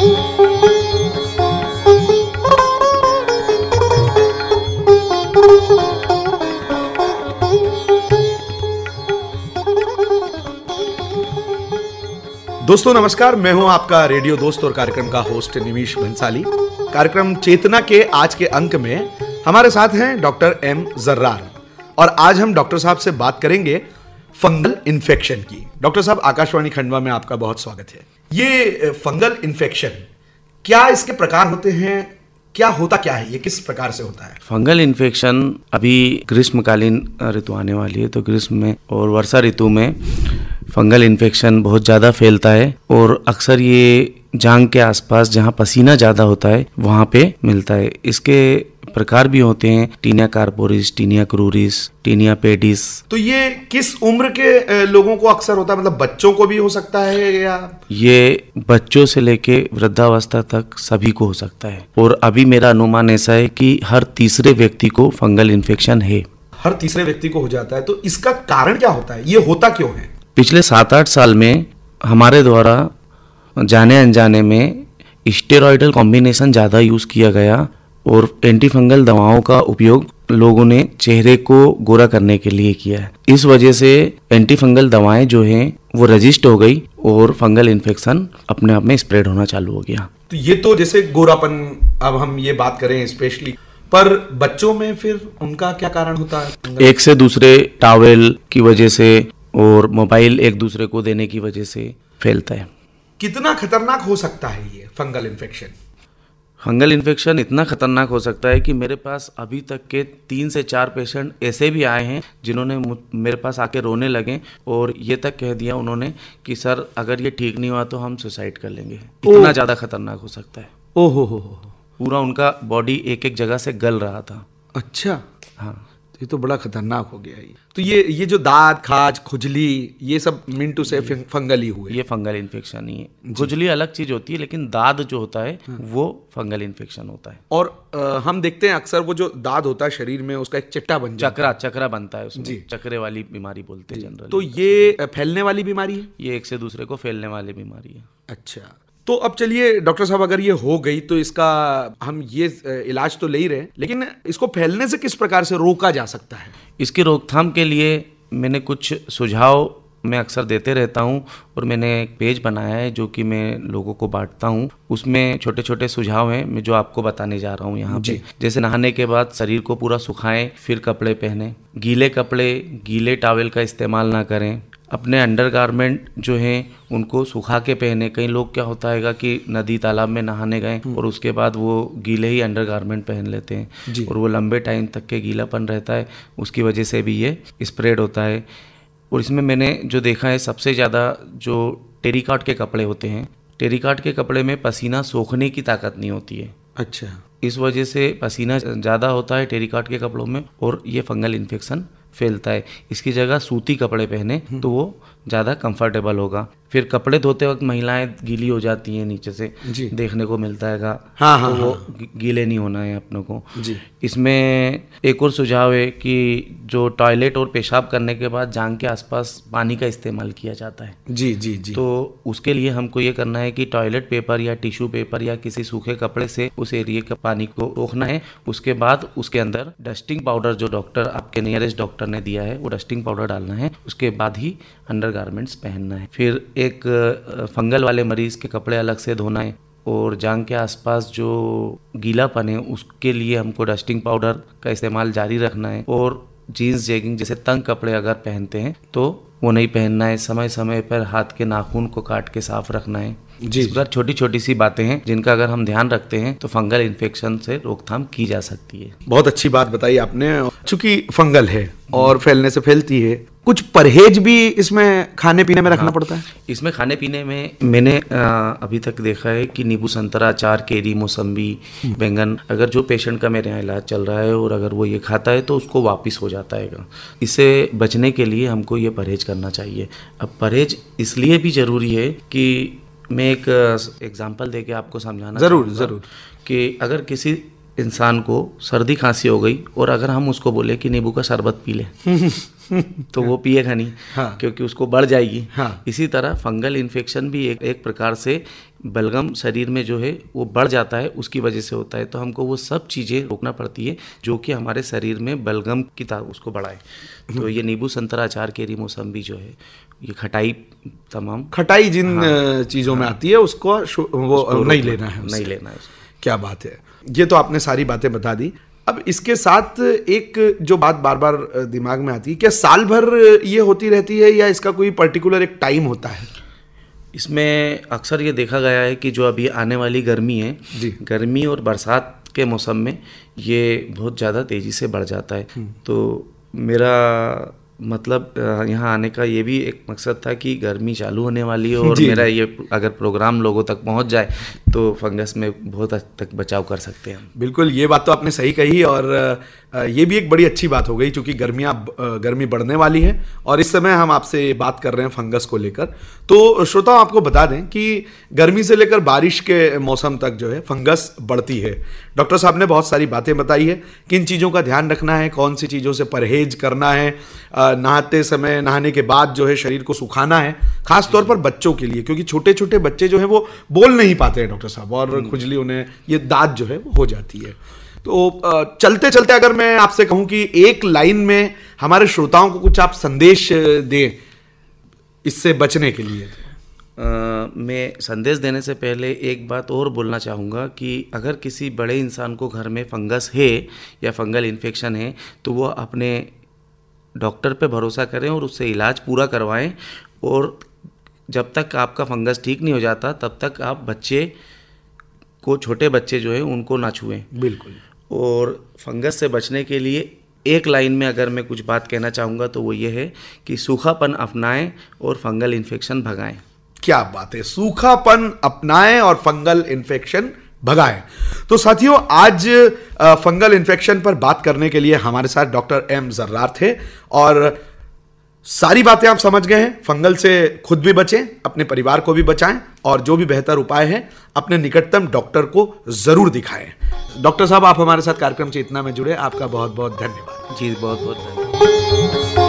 दोस्तों नमस्कार, मैं हूं आपका रेडियो दोस्त और कार्यक्रम का होस्ट निमिष भंसाली। कार्यक्रम चेतना के आज के अंक में हमारे साथ हैं डॉक्टर एम जर्रार और आज हम डॉक्टर साहब से बात करेंगे फंगल इन्फेक्शन की। डॉक्टर साहब, आकाशवाणी खंडवा में आपका बहुत स्वागत है। ये फंगल इन्फेक्शन, क्या इसके प्रकार होते हैं, क्या होता क्या है, ये किस प्रकार से होता है? फंगल इन्फेक्शन, अभी ग्रीष्मकालीन ऋतु आने वाली है, तो ग्रीष्म में और वर्षा ऋतु में फंगल इन्फेक्शन बहुत ज़्यादा फैलता है और अक्सर ये जांघ के आसपास जहाँ पसीना ज़्यादा होता है वहाँ पे मिलता है। इसके प्रकार भी होते हैं tinea corporis, tinea cruris, tinea pedis. तो ये किस उम्र के लोगों को अक्सर होता है, मतलब बच्चों को भी हो सकता है या? ये बच्चों से लेके वृद्धावस्था तक सभी को हो सकता है और अभी मेरा अनुमान ऐसा है कि हर तीसरे व्यक्ति को फंगल इन्फेक्शन है। हर तीसरे व्यक्ति को हो जाता है, तो इसका कारण क्या होता है, ये होता क्यों है? पिछले 7-8 साल में हमारे द्वारा जाने अनजाने में स्टेरॉयडल कॉम्बिनेशन ज़्यादा यूज़ किया गया और एंटी फंगल दवाओं का उपयोग लोगों ने चेहरे को गोरा करने के लिए किया है। इस वजह से एंटी फंगल दवाएं जो हैं वो रजिस्ट हो गई और फंगल इन्फेक्शन अपने आप में स्प्रेड होना चालू हो गया। तो ये तो जैसे गोरापन, अब हम ये बात करें स्पेशली, पर बच्चों में फिर उनका क्या कारण होता है? एक से दूसरे टॉवेल की वजह से और मोबाइल एक दूसरे को देने की वजह से फैलता है। कितना खतरनाक हो सकता है ये फंगल इन्फेक्शन? फंगल इन्फेक्शन इतना खतरनाक हो सकता है कि मेरे पास अभी तक के 3 से 4 पेशेंट ऐसे भी आए हैं जिन्होंने मेरे पास आके रोने लगे और ये तक कह दिया उन्होंने कि सर अगर ये ठीक नहीं हुआ तो हम सुसाइड कर लेंगे। इतना ज़्यादा खतरनाक हो सकता है। ओहो हो, पूरा उनका बॉडी एक एक जगह से गल रहा था। अच्छा, हाँ, ये तो बड़ा खतरनाक हो गया ये। तो ये जो दांत, खाज, खुजली, ये सब मिंटू से फंगल ही हुए? ये फंगल इन्फेक्शन ही है। खुजली अलग चीज होती है, लेकिन दाद जो होता है वो फंगल इन्फेक्शन होता है। और हम देखते हैं अक्सर वो जो दाद होता है शरीर में, उसका एक चट्टा बन जाता है। चक्रा बनता है उसमें। जी। चक्रे वाली बीमारी बोलते हैं जनरली। तो ये फैलने वाली बीमारी है? ये एक से दूसरे को फैलने वाली बीमारी है। अच्छा, तो अब चलिए डॉक्टर साहब, अगर ये हो गई तो इसका हम ये इलाज तो ले ही रहे हैं, लेकिन इसको फैलने से किस प्रकार से रोका जा सकता है? इसकी रोकथाम के लिए मैंने कुछ सुझाव मैं अक्सर देते रहता हूँ और मैंने एक पेज बनाया है जो कि मैं लोगों को बांटता हूँ। उसमें छोटे छोटे सुझाव हैं मैं जो आपको बताने जा रहा हूँ यहाँ पे। जैसे नहाने के बाद शरीर को पूरा सुखाएं, फिर कपड़े पहने, गीले कपड़े, गीले टॉवेल का इस्तेमाल ना करें, अपने अंडरगारमेंट जो हैं उनको सुखा के पहने। कई लोग क्या होता है कि नदी तालाब में नहाने गए और उसके बाद वो गीले ही अंडरगारमेंट पहन लेते हैं और वो लंबे टाइम तक के गीलापन रहता है, उसकी वजह से भी ये स्प्रेड होता है। और इसमें मैंने जो देखा है सबसे ज़्यादा जो टेरिकॉट के कपड़े होते हैं, टेरिकॉट के कपड़े में पसीना सोखने की ताकत नहीं होती है। अच्छा, इस वजह से पसीना ज़्यादा होता है टेरिकॉट के कपड़ों में और ये फंगल इन्फेक्शन फैलता है। इसकी जगह सूती कपड़े पहने तो वो ज़्यादा कंफर्टेबल होगा। फिर कपड़े धोते वक्त महिलाएं गीली हो जाती हैं, नीचे से देखने को मिलता है। हाँ, तो वो गीले नहीं होना है अपनों को। इसमें एक और सुझाव है कि जो टॉयलेट और पेशाब करने के बाद जांघ के आसपास पानी का इस्तेमाल किया जाता है। जी। तो उसके लिए हमको ये करना है कि टॉयलेट पेपर या टिश्यू पेपर या किसी सूखे कपड़े से उस एरिया के पानी को रोकना है। उसके बाद उसके अंदर डस्टिंग पाउडर जो डॉक्टर आपके नियरेस्ट डॉक्टर ने दिया है वो डस्टिंग पाउडर डालना है। उसके बाद ही अंडरगारमेंट्स पहनना है। फिर एक फंगल वाले मरीज के कपड़े अलग से धोना है और जांघ के आसपास जो गीलापन है उसके लिए हमको डस्टिंग पाउडर का इस्तेमाल जारी रखना है। और जीन्स, जैगिंग जैसे तंग कपड़े अगर पहनते हैं तो वो नहीं पहनना है। समय समय पर हाथ के नाखून को काट के साफ रखना है। इस प्रकार छोटी छोटी सी बातें हैं जिनका अगर हम ध्यान रखते हैं तो फंगल इन्फेक्शन से रोकथाम की जा सकती है। बहुत अच्छी बात बताई आपने। चूंकि फंगल है और फैलने से फैलती है, कुछ परहेज भी इसमें खाने पीने में रखना पड़ता है? इसमें खाने पीने में मैंने अभी तक देखा है कि नींबू, संतरा, अचार, केरी, मौसम्बी, बैंगन, अगर जो पेशेंट का मेरे यहाँ इलाज चल रहा है और अगर वो ये खाता है तो उसको वापस हो जाता है। इससे बचने के लिए हमको ये परहेज करना चाहिए। अब परहेज इसलिए भी ज़रूरी है कि मैं एक एग्जाम्पल दे के आपको समझाना जरूर कि अगर किसी इंसान को सर्दी खांसी हो गई और अगर हम उसको बोले कि नींबू का शरबत पी ले तो वो पिएगा नहीं, हाँ। क्योंकि उसको बढ़ जाएगी। हाँ। इसी तरह फंगल इन्फेक्शन भी एक प्रकार से बलगम शरीर में जो है वो बढ़ जाता है, उसकी वजह से होता है। तो हमको वो सब चीज़ें रोकना पड़ती है जो कि हमारे शरीर में बलगम की तरह उसको बढ़ाए। तो ये नींबू, संतरा, अचार, केरी, मौसम्बी जो है, ये खटाई, तमाम खटाई जिन चीज़ों में आती है उसको वो नहीं लेना है, नहीं लेना है। क्या बात है, ये तो आपने सारी बातें बता दी। अब इसके साथ एक जो बात बार बार दिमाग में आती है, क्या साल भर ये होती रहती है या इसका कोई पर्टिकुलर एक टाइम होता है? इसमें अक्सर ये देखा गया है कि जो अभी आने वाली गर्मी है जी, गर्मी और बरसात के मौसम में ये बहुत ज़्यादा तेज़ी से बढ़ जाता है। तो मेरा मतलब यहाँ आने का ये भी एक मकसद था कि गर्मी चालू होने वाली है और मेरा ये अगर प्रोग्राम लोगों तक पहुँच जाए तो फंगस में बहुत हद तक बचाव कर सकते हैं। बिल्कुल, ये बात तो आपने सही कही और ये भी एक बड़ी अच्छी बात हो गई क्योंकि गर्मी बढ़ने वाली है और इस समय हम आपसे बात कर रहे हैं फंगस को लेकर। तो श्रोताओं, आपको बता दें कि गर्मी से लेकर बारिश के मौसम तक जो है फंगस बढ़ती है। डॉक्टर साहब ने बहुत सारी बातें बताई है, किन चीज़ों का ध्यान रखना है, कौन सी चीज़ों से परहेज करना है, नहाते समय, नहाने के बाद जो है शरीर को सुखाना है, खास तौर पर बच्चों के लिए, क्योंकि छोटे छोटे बच्चे जो है वो बोल नहीं पाते हैं डॉक्टर साहब, और खुजली उन्हें ये दाद जो है वो हो जाती है। तो चलते चलते अगर मैं आपसे कहूं कि एक लाइन में हमारे श्रोताओं को कुछ आप संदेश दें इससे बचने के लिए। मैं संदेश देने से पहले एक बात और बोलना चाहूँगा कि अगर किसी बड़े इंसान को घर में फंगस है या फंगल इन्फेक्शन है तो वो अपने डॉक्टर पे भरोसा करें और उससे इलाज पूरा करवाएं, और जब तक आपका फंगस ठीक नहीं हो जाता तब तक आप बच्चे को, छोटे बच्चे जो है उनको ना छुएं। बिल्कुल। और फंगस से बचने के लिए एक लाइन में अगर मैं कुछ बात कहना चाहूँगा तो वो ये है कि सूखापन अपनाएं और फंगल इन्फेक्शन भगाएं। क्या बात है, सूखापन अपनाएं और फंगल इन्फेक्शन भगाएं। तो साथियों, आज फंगल इन्फेक्शन पर बात करने के लिए हमारे साथ डॉक्टर एम जर्रार थे और सारी बातें आप समझ गए हैं। फंगल से खुद भी बचें, अपने परिवार को भी बचाएं और जो भी बेहतर उपाय है अपने निकटतम डॉक्टर को जरूर दिखाएं। डॉक्टर साहब, आप हमारे साथ कार्यक्रम चेतना में जुड़े, आपका बहुत बहुत धन्यवाद। जी, बहुत बहुत धन्यवाद।